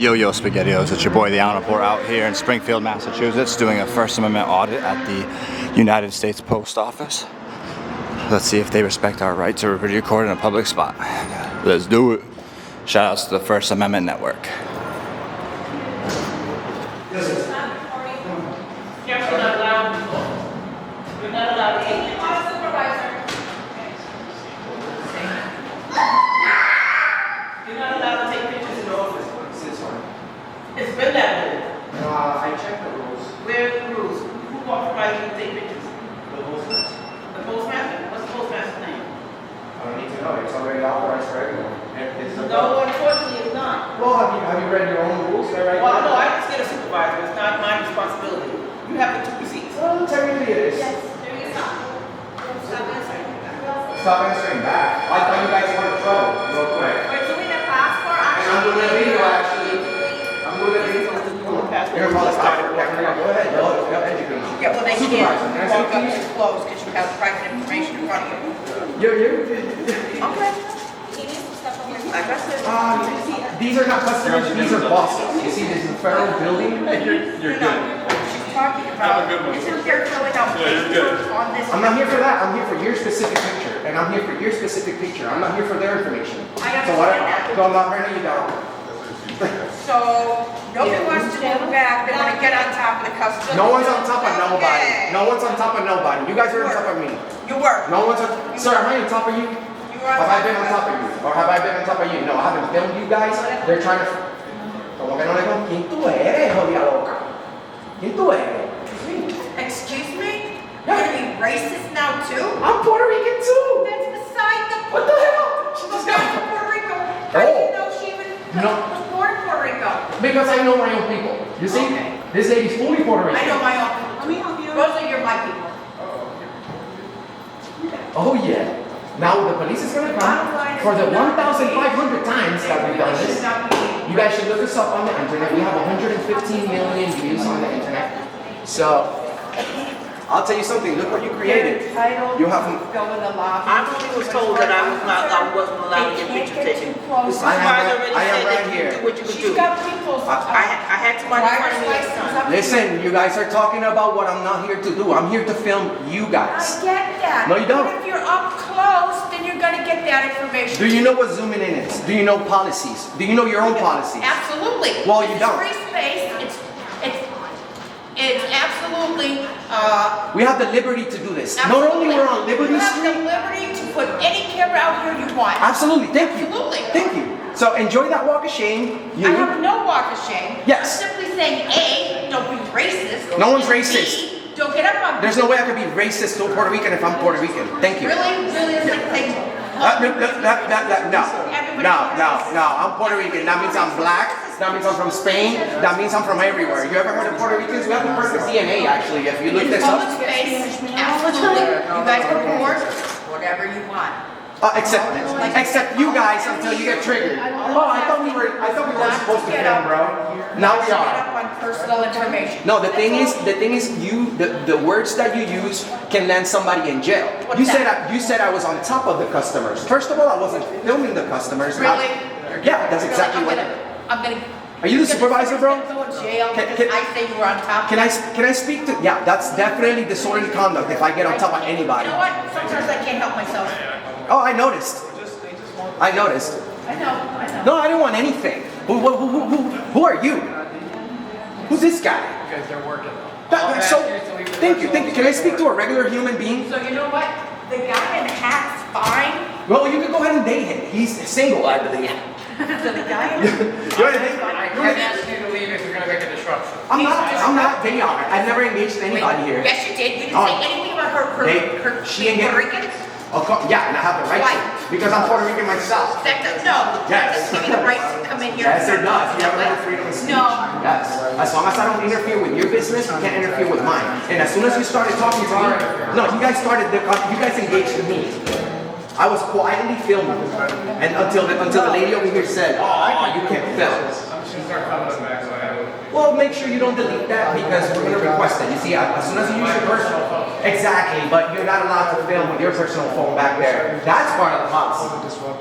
Yo SpaghettiOs, it's your boy TheAllenReport out here in Springfield, Massachusetts, doing a First Amendment audit at the United States Post Office. Let's see if they respect our right to record in a public spot. Let's do it. Shout outs to the First Amendment Network. You're not allowed to eat. You're not allowed to take pictures in the office. It's been that way. I checked the rules. Where are the rules? Who authorized you to take pictures? The postmaster. The postmaster? What's the postmaster's name? I don't need to know. It's already authorized for everyone. No, unfortunately it's not. Well, have you read your own rules? Well, no, I just get a supervisor. It's not my responsibility. You have the two receipts. Well, technically it is. Yes, there you go. Stop answering. Stop answering back. I thought you guys wanted trouble. Real quick. We're doing a passport. And I'm doing a video actually. I'm doing a video. Here, call the passport. Go ahead. Go educate me. Yeah, well, they Supervisor, can I can't walk speak up to you? to close because you have private information in front of you. Okay. Like I said, These are not customers. These are bosses. You see, this is a federal building. you're good. She's talking about, isn't there filling out paperwork on this? I'm not here for that. I'm here for your specific picture, and I'm here for your specific picture. I'm not here for their information. I So what? understand that. So I'm not running you down. So, nobody wants to move back, they want to get on top of the customer. No one's on top of nobody. Okay. No one's on top of nobody. You guys are on top of me. You were. No one's on. Sir, am I on top of you? You were on Have I been on top top of you? Or have I been on top of you? No, I haven't filmed you guys. They're trying to. Como que no le digo, ¿quién tú eres, jodida loca? ¿Quién tú eres? Excuse me? You're going to be racist now too? I'm Puerto Rican too. That's beside the What the hell? She just got. Puerto Rico. How do you know she even was born in Puerto Rico? Because I know my own people. You see? Okay. This lady's fully Puerto Rican. I know my own people. Let me help you. Those are your my people. Oh yeah. Now the police is gonna come for the 1,500 times that we've done this. You guys should look us up on the internet. We have 115 million views on the internet. So I'll tell you something. Look what you created. You have. Go in the lobby. I only was told that I wasn't allowed to get pictures taken. The supervisor already I am said right that you here. do what you can She's do. got people's I had somebody in front of me at the time. Listen, you guys are talking about what I'm not here to do. I'm here to film you I guys. get that. No, you don't. But if you're up close, then you're gonna get that information. Do you know what zooming in is? Do you know policies? Do you know your own policies? Absolutely. Well, you don't. It's free space. It's absolutely. We have the liberty to do this. Not only we're on Liberty You have Street. the liberty to put any camera out here you want. Absolutely. Thank you. Absolutely. Thank you. So enjoy that walk of shame. You. I have no walk of shame. Yes. I'm simply saying, A, don't be racist. No one's and racist. B, don't get up on There's no way I could be racist to a Puerto Rican if I'm Puerto Rican. Thank you. Really is like saying, No. I'm Puerto Rican. That means I'm black. That means I'm from Spain. That means I'm from everywhere. You ever heard of Puerto Ricans? We have the perfect DNA actually. If you look this public up. space, absolutely. You guys can record whatever you want. Except you guys until you get triggered. Oh, I thought we were supposed to film, bro. Now we Get are. up on personal information. No, the thing is, the words that you use can land somebody in jail. What's that? You said I was on top of the customers. First of all, I wasn't filming the customers. Really? Yeah, that's exactly what. I'm gonna. Are you the supervisor, bro? Go to jail Can- because can- I say you were on top. Can I speak to? Yeah, that's definitely disorderly conduct if I get on top of anybody. You know what? Sometimes I can't help myself. Oh, I noticed. I noticed. I know. No, I didn't want anything. Who are you? Who's this guy? You guys are working. So, thank you. Can I speak to a regular human being? So you know what? The guy in the hat's fine. Well, you can go ahead and date him. He's single, I believe. So the guy in Go ahead. I can't ask you to leave if you're going to make a disruption. I'm not. They are. I've never engaged anybody here. Yes, you did. You didn't Oh. say anything about her She being ain't Puerto get- Rican. Yeah, and I have the right Why? to. Because I'm Puerto Rican myself. That does no. That Yes. doesn't give you the right to come in here. Yes, it does. You have a freedom of speech. No. Yes. As long as I don't interfere with your business, you can't interfere with mine. And as soon as you started talking to me, no, you guys engaged me. I was quietly filming, and until the lady over here said, "Oh, you can't film." She's not coming back, so I have to. Well, make sure you don't delete that because we're gonna request it. You see, as soon as you use your personal phone, exactly, but you're not allowed to film with your personal phone back there. That's part of the policy.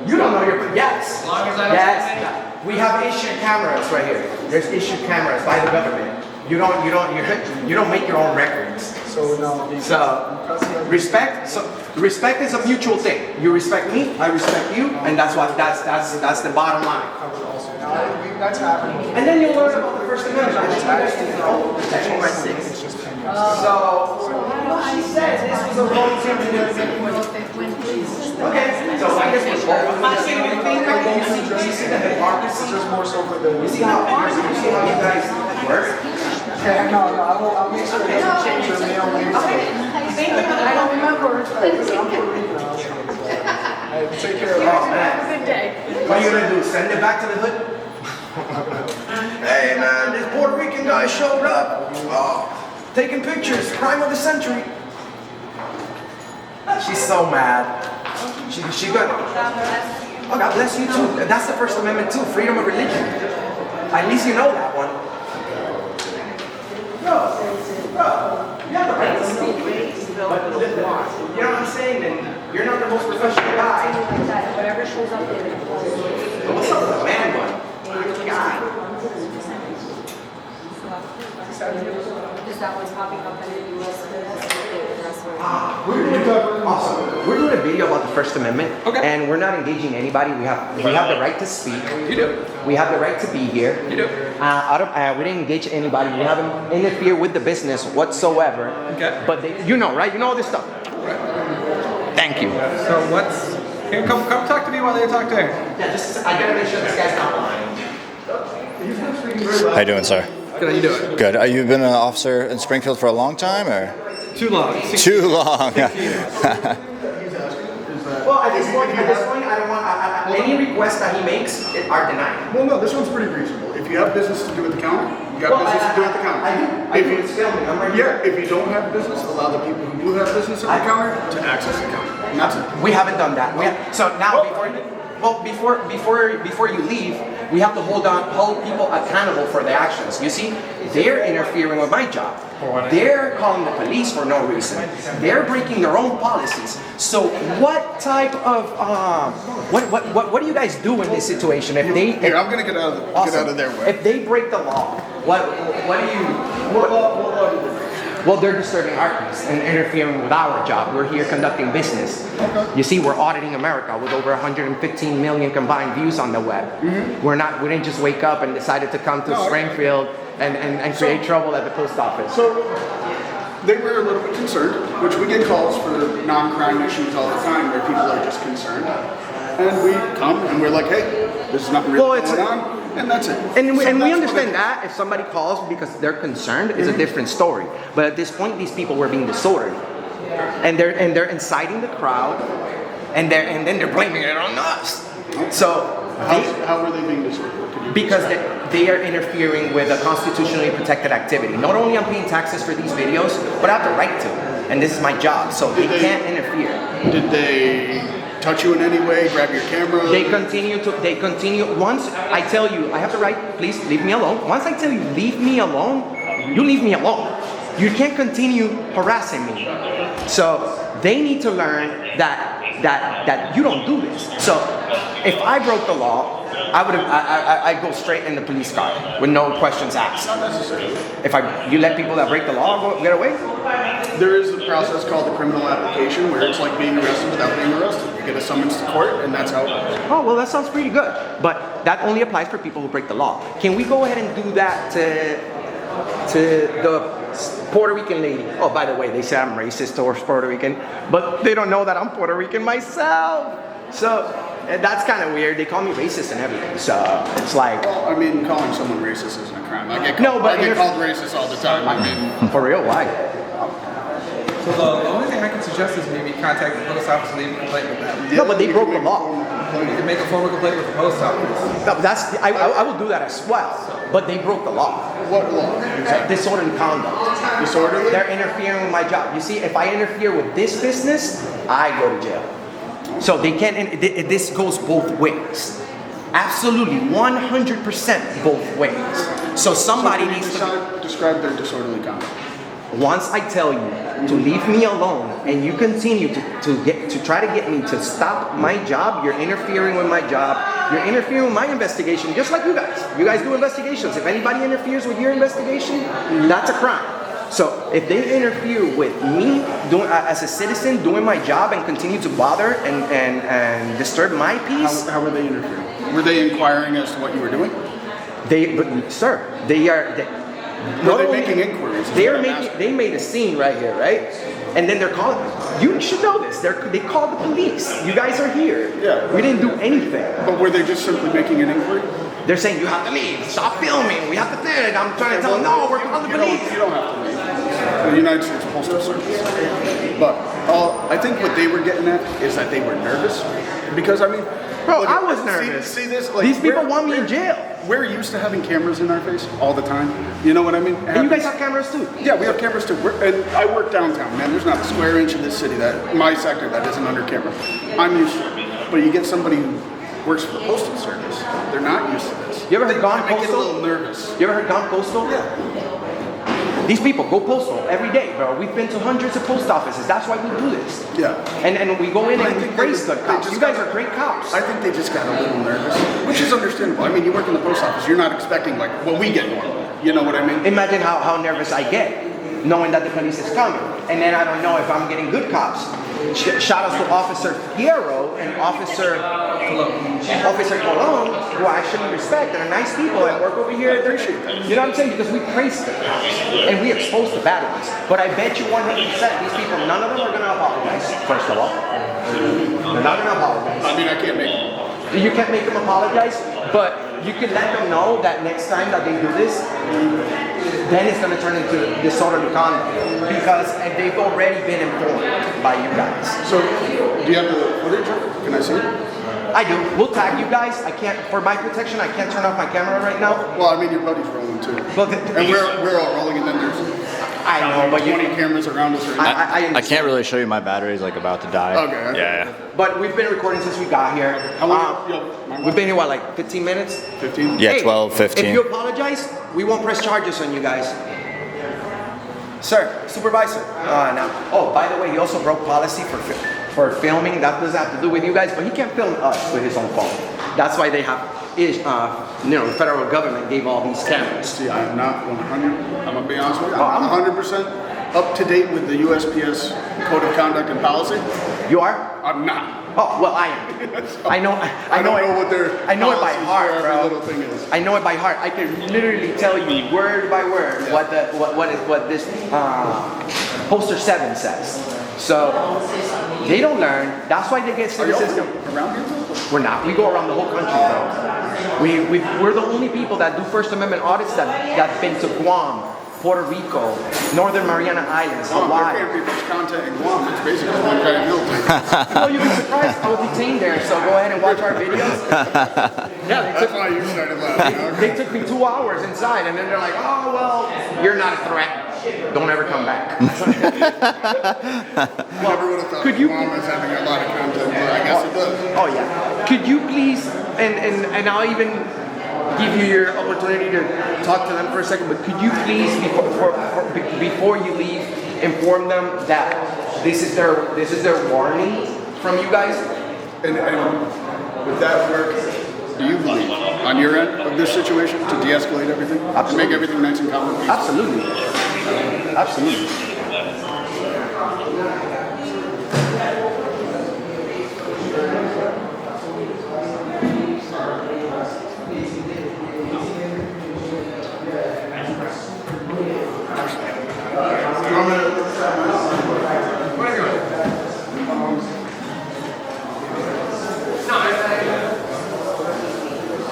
You don't know your yes. As long as I don't Yes. We have issued cameras right here. There's issued cameras by the government. You don't make your own records. So now these. So respect is a mutual thing. You respect me, I respect you, and that's the bottom line. That's happening. And then you'll learn about the First Amendment. Section 6. So she said this was a voluntary. Okay, so I guess we're you see the hypocrisy? Just more so for the. You see how you guys work? Yeah, no, I'll make sure it doesn't change your mail. I don't remember. Take care of it. Oh man. Good day. What are you gonna do? Send it back to the hood? Hey man, this Puerto Rican guy showed up. Oh, taking pictures, crime of the century. She's so mad. She got. Oh, God bless you too. That's the First Amendment too, freedom of religion. At least you know that one. Bro, you have the right to speak. But you know what I'm saying? Then you're not the most professional guy. Whatever shows up there. What's up with the man one? God. Is that what's popping up in the US? We're doing a video about the First Amendment, and we're not engaging anybody. We have the right to speak. You do. We have the right to be here. You do. We didn't engage anybody. We haven't interfered with the business whatsoever. Okay. But you know, right? You know all this stuff. Thank you. So what's... Here, come talk to me while they talk to him. Yeah, I gotta make sure this guy's not lying. How you doing, sir? Good, how you doing? Good. You've been an officer in Springfield for a long time, or? Too long. Too long. Well, at this point, I don't want any requests that he makes are denied. Well, no, this one's pretty reasonable. If you have business to do at the counter, you got business to do at the counter. I do. It's filming. I'm right here. Yeah, if you don't have business, allow the people who do have business at the counter to access the counter. And that's it. We haven't done that. So now, before you leave, we have to hold people accountable for their actions. You see, they're interfering with my job. They're calling the police for no reason. They're breaking their own policies. So what type of what do you guys do in this situation if they? Here, I'm gonna get out of their way. If they break the law, what do you? What law do they break? Well, they're disturbing our peace and interfering with our job. We're here conducting business. Okay. You see, we're auditing America with over 115 million combined views on the web. Mm-hmm. We didn't just wake up and decided to come to Springfield and create trouble at the post office. So they were a little bit concerned, which we get calls for non-crime issues all the time where people are just concerned. And we come and we're like, hey, this is not really going on. And that's it. And we understand that if somebody calls because they're concerned, it's a different story. But at this point, these people were being disorderly, and they're inciting the crowd, and then they're blaming it on us. So how were they being disorderly? Because they are interfering with a constitutionally protected activity. Not only I'm paying taxes for these videos, but I have the right to, and this is my job. So they can't interfere. Did they touch you in any way, grab your camera? They continue. Once I tell you, I have the right, please leave me alone. Once I tell you, leave me alone, you leave me alone. You can't continue harassing me. So they need to learn that you don't do this. So if I broke the law, I'd go straight in the police car with no questions asked. Not necessarily. If you let people that break the law get away? There is a process called the criminal application where it's like being arrested without being arrested. You get a summons to court, and that's how it works. Oh, well, that sounds pretty good. But that only applies for people who break the law. Can we go ahead and do that to the Puerto Rican lady? Oh, by the way, they say I'm racist towards Puerto Rican, but they don't know that I'm Puerto Rican myself. So that's kind of weird. They call me racist and everything. So it's like... Well, I mean, calling someone racist isn't a crime. I get called racist all the time. I mean... For real? Why? So the only thing I can suggest is maybe contact the post office and leave a complaint with them. No, but they broke the law. You can make a formal complaint with the post office. No, I will do that as well. But they broke the law. What law? Exactly. Disorderly conduct. Disorderly? They're interfering with my job. You see, if I interfere with this business, I go to jail. So they can't. This goes both ways. Absolutely, 100% both ways. So somebody needs to describe their disorderly conduct. once I tell you to leave me alone and you continue to try to get me to stop my job, you're interfering with my job, you're interfering with my investigation, just like you guys. You guys do investigations. If anybody interferes with your investigation, that's a crime. So if they interfere with me doing as a citizen doing my job and continue to bother and disturb my peace, How were they interfering? Were they inquiring as to what you were doing? Were they making inquiries? They made a scene right here, right? And then they're calling. You should know this. They called the police. You guys are here. Yeah. We didn't do anything. But were they just simply making an inquiry? They're saying you have to leave. Stop filming. We have to do it. I'm trying to tell them, no, we're calling the police. You don't have to leave. The United States Postal Service. But I think what they were getting at is that they were nervous. Because, I mean... Bro, look, I was nervous. See this? Like, these people want me in jail. We're used to having cameras in our face all the time. You know what I mean? And you guys have cameras too? Yeah, we have cameras too. And I work downtown, man. There's not a square inch of this city my sector that isn't under camera. I'm used to it. But you get somebody who works for the Postal Service, they're not used to this. You ever heard Gone They get a Postal? little nervous. You ever heard Gone Postal? Yeah. These people go postal every day, bro. We've been to hundreds of post offices. That's why we do this. Yeah. And we go in I and we think praise they good cops. just You guys got- are great cops. I think they just got a little nervous, which is understandable. I mean, you work in the post office, you're not expecting like what we get normally. You know what I mean? Imagine how nervous I get knowing that the police is coming. And then I don't know if I'm getting good cops. Shout out to Officer Piero and Officer Colon, who I actually respect and are nice people and work over here. You know what I'm saying? Because we praise the cops and we expose the bad ones. But I bet you 100% these people, none of them are going to apologize, first of all. They're not going to apologize. I mean, I can't make it. You can't make them apologize, but you can let them know that next time that they do this, then it's going to turn into disorderly conduct because they've already been informed by you guys. So, do you have the footage? Can I see it? I do. We'll tag you guys. I can't, for my protection, I can't turn off my camera right now. Well, I mean, your buddy's rolling too. But And we're all rolling, and then there's I know, but 20 cameras around us right now. I can't really show you my battery's like about to die. Okay. Yeah. But we've been recording since we got here. How long? We've been here, what, like 15 minutes? 15? Yeah, Hey, 12, 15. If you apologize, we won't press charges on you guys. Sir, supervisor. Now. Oh, by the way, he also broke policy for filming. That doesn't have to do with you guys, but he can't film us with his own phone. That's why they have, the federal government gave all these cameras. See, I'm not 100. I'm gonna be honest with you. I'm not 100% up to date with the USPS Code of Conduct and Policy. You are? I'm not. Oh, well, I am. I know what their I know it by policies heart, for bro. every little thing is. I know it by heart. I can literally tell you word by word what this poster 7 says. So they don't learn. That's why they get Are y'all criticism. around here? We're not. We go around the whole country, bro. We're the only people that do First Amendment audits that've been to Guam, Puerto Rico, Northern Mariana Islands, There Hawaii. can't be much content in Guam. It's basically one guy in military. Well, you'd be surprised. I was detained there, so go ahead and watch our videos. Yeah, That's why you started laughing. they took me 2 hours inside, and then they're like, "Oh well, you're not a threat. Don't ever come back." I never would have thought could you- Guam is having a lot of content, but I guess it does. Oh yeah. Could you please, and I'll even give you your opportunity to talk to them for a second, but could you please, before you leave, inform them that this is their warning from you guys? And with that work, do you believe, on your end of this situation, to de-escalate everything? To Absolutely. make everything nice and calm and peaceful? Absolutely. Absolutely.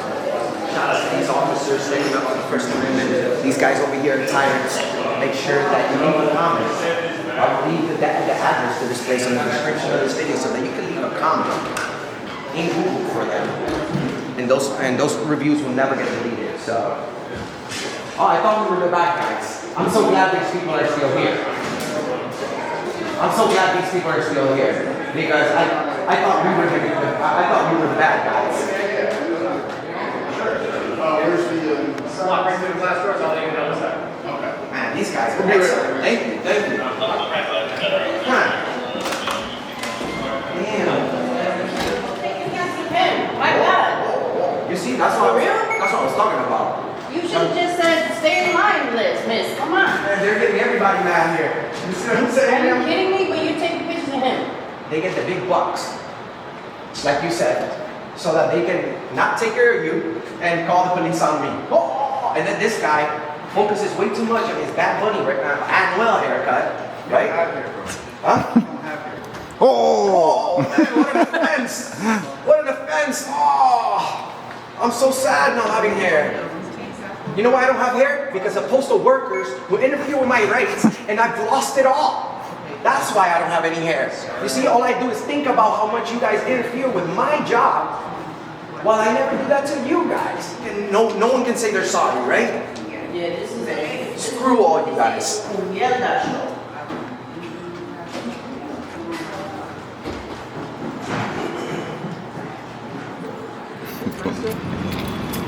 These officers standing up for the First Amendment. These guys over here are tyrants. Make sure that you leave a comment. I'll leave the address to this place in the description of this video so that you can leave a comment in Google for them. And those reviews will never get deleted. So, oh, I thought we were the bad guys. I'm so glad these people are still here. I'm so glad these people are still here because I thought we were the bad guys. Where's the... Walk right through the glass doors, I'll leave it on the side. Okay. Man, these guys are nice. Thank you. Come on. Damn. My God. You see, that's what I was talking about. You should have just said, stay in line, miss. Come on. Man, they're getting everybody mad here. You see what I'm Are saying? you kidding me? Will you take the pictures of him? They get the big bucks, like you said, so that they can not take care of you and call the police on me. Oh, and then this guy focuses way too much on his Bad Bunny Anuel haircut, right? Huh? Oh! Man, what an offense! What an offense! Oh, I'm so sad not having hair. You know why I don't have hair? Because of postal workers who interfere with my rights, and I've lost it all. That's why I don't have any hair. You see, all I do is think about how much you guys interfere with my job, while I never do that to you guys. And no one can say they're sorry, right? Yeah, this is a... Screw all you guys. Yeah, show.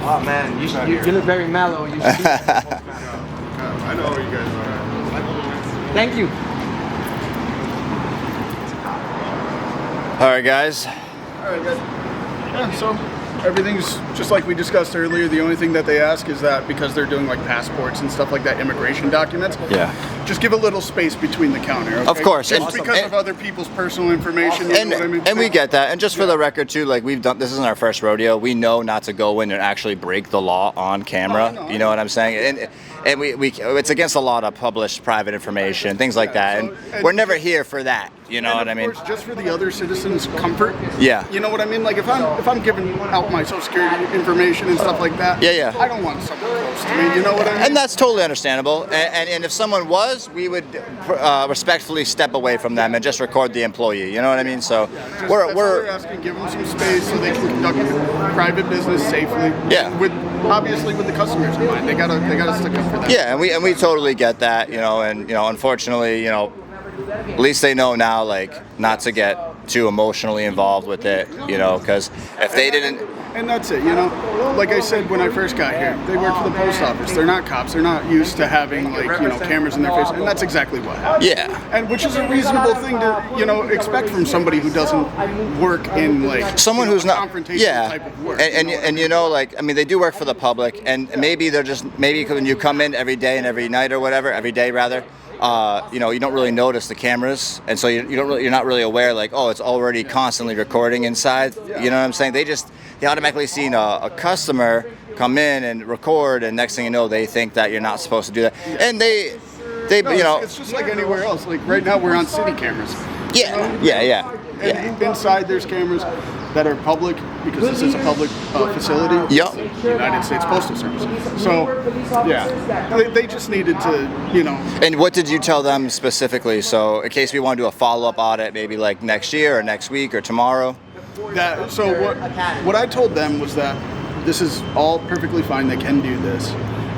Oh man, you look very mellow. You should I know where you guys are. Thank you. All right, guys. All right, guys. Yeah, so everything's just like we discussed earlier. The only thing that they ask is that because they're doing like passports and stuff like that, immigration documents. Yeah. Just give a little space between the counter. Okay? Of course. Just And- because and- of other people's personal information. You know what I mean? And we get that. And just for the record too, like we've done, this isn't our first rodeo. We know not to go in and actually break the law on camera. No, I know. You know what I'm saying? And we it's against a lot of published private information, things like that. so- And and we're never here for that. You know And what I of mean? course, just for the other citizens' comfort. Yeah. You know what I mean? Like if I'm giving out my social security information and stuff like that. Yeah. I don't want someone close to me. You know what I mean? And that's totally understandable. And if someone was, we would respectfully step away from them and just record the employee. You know what I mean? So That's all we're asking. Give them some space so they can conduct private business safely. Yeah. With obviously with the customers in mind, they gotta stick up for that. yeah, and we totally get that. You know, and you know, unfortunately, you know, at least they know now, like, not to get too emotionally involved with it. You know, because if they didn't. And that's it, you know. Like I said when I first got here, they work for the post office. They're not cops. They're not used to having like, you know, cameras in their face, and that's exactly what happened. Yeah. And which is a reasonable thing to, you know, expect from somebody who doesn't work in like Someone who's not confrontation yeah, type of work. and you know, like, I mean, they do work for the public, and maybe they're just when you come in every day and every night or whatever, every day rather. You know, you don't really notice the cameras, and so you're not really aware, like, oh, it's already constantly recording inside. You know what I'm saying? They automatically seen a customer come in and record, and next thing you know, they think that you're not supposed to do that, and they No, you know, it's just like anywhere else. Like right now, we're on city cameras. yeah. And inside there's cameras that are public because this is a public facility. Yup. The United States Postal Service. So, yeah, they just needed to, you know. And what did you tell them specifically? So in case we want to do a follow-up audit, maybe like next year or next week or tomorrow. So what I told them was that this is all perfectly fine. They can do this,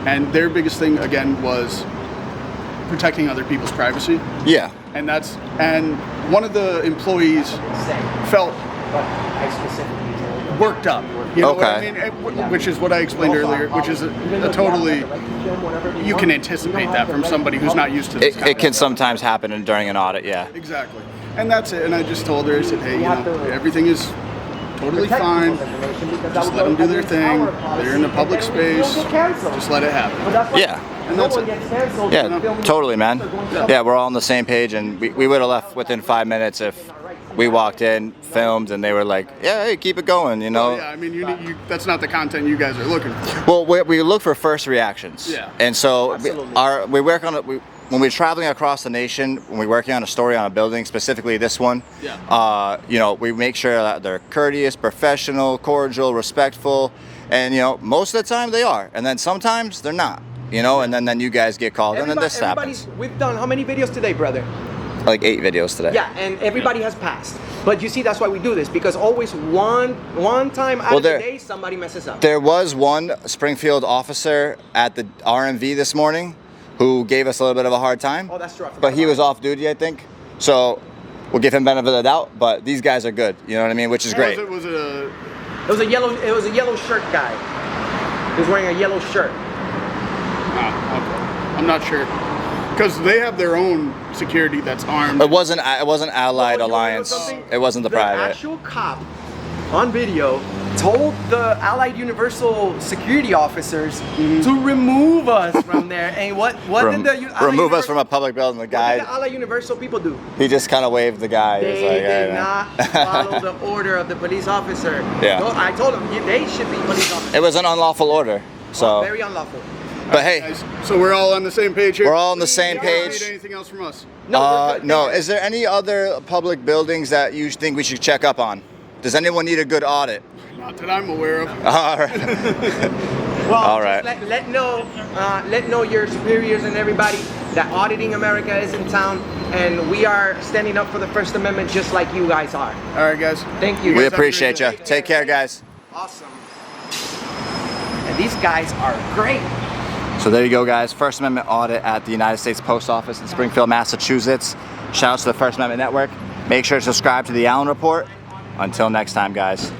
and their biggest thing again was protecting other people's privacy. Yeah. And one of the employees felt worked up. You know what I mean? Which is what I explained earlier, which is a totally, you can anticipate that from somebody who's not used to this. It can sometimes happen during an audit, yeah. Exactly. And that's it. And I just told her, I said, hey, you know, everything is totally fine. Just let them do their thing. They're in a public space. Just let it happen. Yeah. And that's it. Yeah, totally, man. Yeah, we're all on the same page, and we would have left within 5 minutes if we walked in, filmed, and they were like, yeah, hey, keep it going, you know? Well, yeah, I mean, that's not the content you guys are looking for. Well, we look for first reactions. Yeah. And so we work on it. When we're traveling across the nation, when we're working on a story on a building, specifically this one, you know, we make sure that they're courteous, professional, cordial, respectful, and, you know, most of the time they are. And then sometimes they're not, you know, and then you guys get called, and then this happens. We've done how many videos today, brother? Like 8 videos today. Yeah, and everybody has passed. But you see, that's why we do this, because always one time out of the day, somebody messes up. There was one Springfield officer at the RMV this morning who gave us a little bit of a hard time. Oh, that's true. But he was off duty, I think. So we'll give him benefit of the doubt. But these guys are good. You know what I mean? Which is great. It was a yellow shirt guy. He was wearing a yellow shirt. Okay. I'm not sure. Because they have their own security that's armed. It wasn't Allied Oh, you wanna know Alliance. something? It wasn't the private. actual cop on video told the Allied Universal security officers to remove us from there. And what did the Allied Remove us from a public building. The What guy, did the Allied Universal people do? he just kind of waved the guy. He was They like, did "Hey, man." not follow the order of the police officer. Yeah. No, I told them they should be police officers. It was an unlawful order. So, Very unlawful. but hey, Guys, so we're all on the same page here? we're all on the same You don't page. need anything else from us? No, we're good. No. Is there any other public buildings that you think we should check up on? Does anyone need a good audit? Not that I'm aware of. All right. Well, All just right. let know your superiors and everybody that Auditing America is in town, and we are standing up for the First Amendment just like you guys are. All right, guys. Thank you. We guys have a appreciate great you. day. Take care, guys. Awesome. And these guys are great. So there you go, guys. First Amendment audit at the United States Post Office in Springfield, Massachusetts. Shout out to the First Amendment Network. Make sure to subscribe to The Allen Report. Until next time, guys.